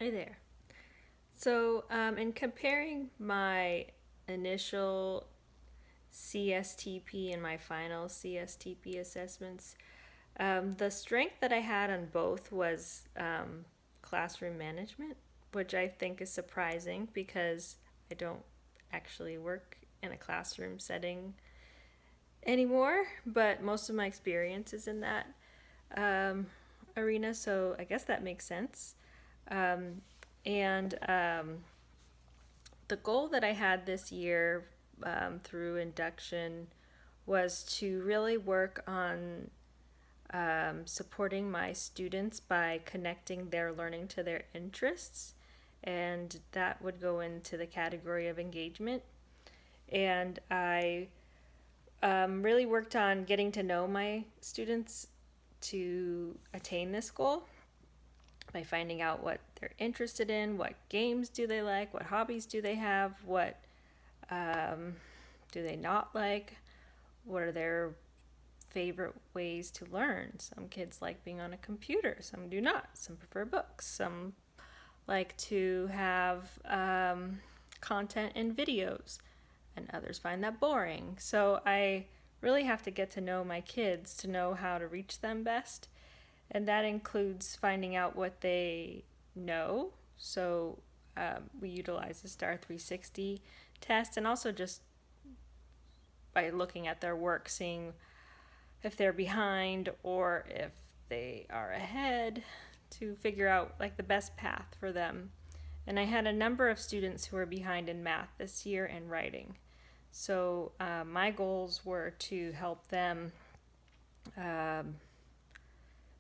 Hi there. So, in comparing my initial CSTP and my final CSTP assessments, the strength that I had on both was classroom management, which I think is surprising because I don't actually work in a classroom setting anymore, but most of my experience is in that um, arena, so I guess that makes sense. Um, and the goal that I had this year through induction was to really work on supporting my students by connecting their learning to their interests. And that would go into the category of engagement. And I really worked on getting to know my students to attain this goal by finding out what they're interested in, what games do they like, what hobbies do they have, what um, do they not like, what are their favorite ways to learn. Some kids like being on a computer, some do not. Some prefer books, some like to have content in videos, and others find that boring. So I really have to get to know my kids to know how to reach them best. And that includes finding out what they know. So we utilize the STAR 360 test, and also just by looking at their work, seeing if they're behind or if they are ahead to figure out like the best path for them. And I had a number of students who were behind in math this year and writing. So my goals were to help them um,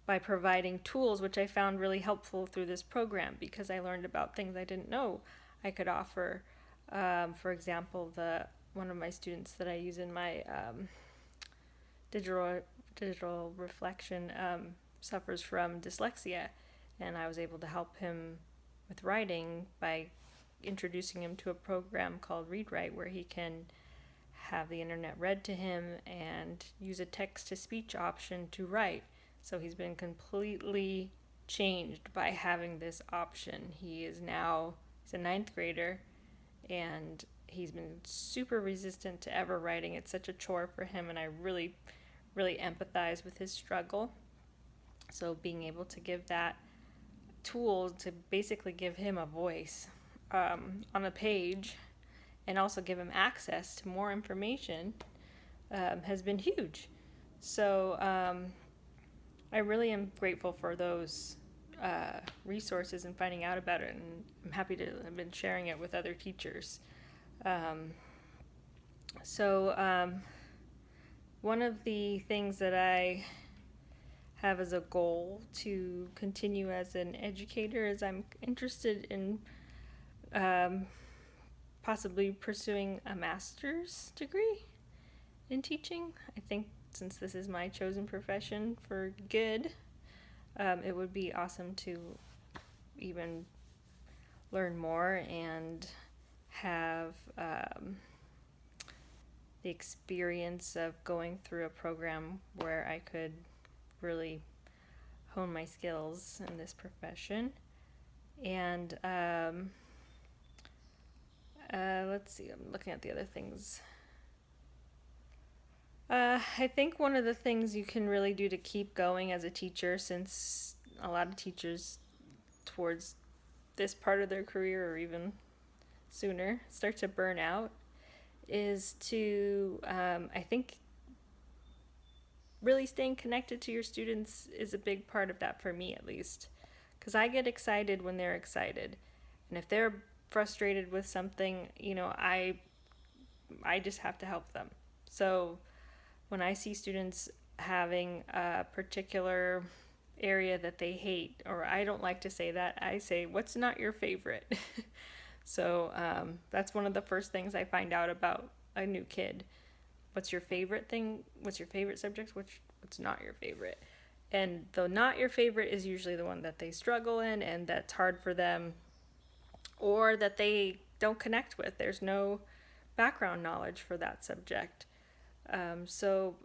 by providing tools, which I found really helpful through this program because I learned about things I didn't know I could offer. For example, the one of my students that I use in my digital digital reflection suffers from dyslexia, and I was able to help him with writing by introducing him to a program called ReadWrite, where he can have the internet read to him and use a text to speech option to write. So he's been completely changed by having this option. He's a ninth grader, and he's been super resistant to ever writing. It's such a chore for him, and I really empathize with his struggle. So being able to give that tool to basically give him a voice on a page and also give him access to more information has been huge. So I really am grateful for those resources and finding out about it, and I'm happy to have been sharing it with other teachers. Um, so one of the things that I have as a goal to continue as an educator is I'm interested in um, possibly pursuing a master's degree in teaching. I think since this is my chosen profession for good, it would be awesome to even learn more and have the experience of going through a program where I could really hone my skills in this profession. And let's see, I'm looking at the other things. I think one of the things you can really do to keep going as a teacher, since a lot of teachers towards this part of their career or even sooner start to burn out, is to, I think, really staying connected to your students is a big part of that for me, at least. Because I get excited when they're excited. And if they're frustrated with something, I just have to help them. So when I see students having a particular area that they hate, or I don't like to say that, I say, what's not your favorite? So that's one of the first things I find out about a new kid. What's your favorite thing? What's your favorite subject? What's not your favorite? And the not your favorite is usually the one that they struggle in and that's hard for them, or that they don't connect with. There's no background knowledge for that subject. So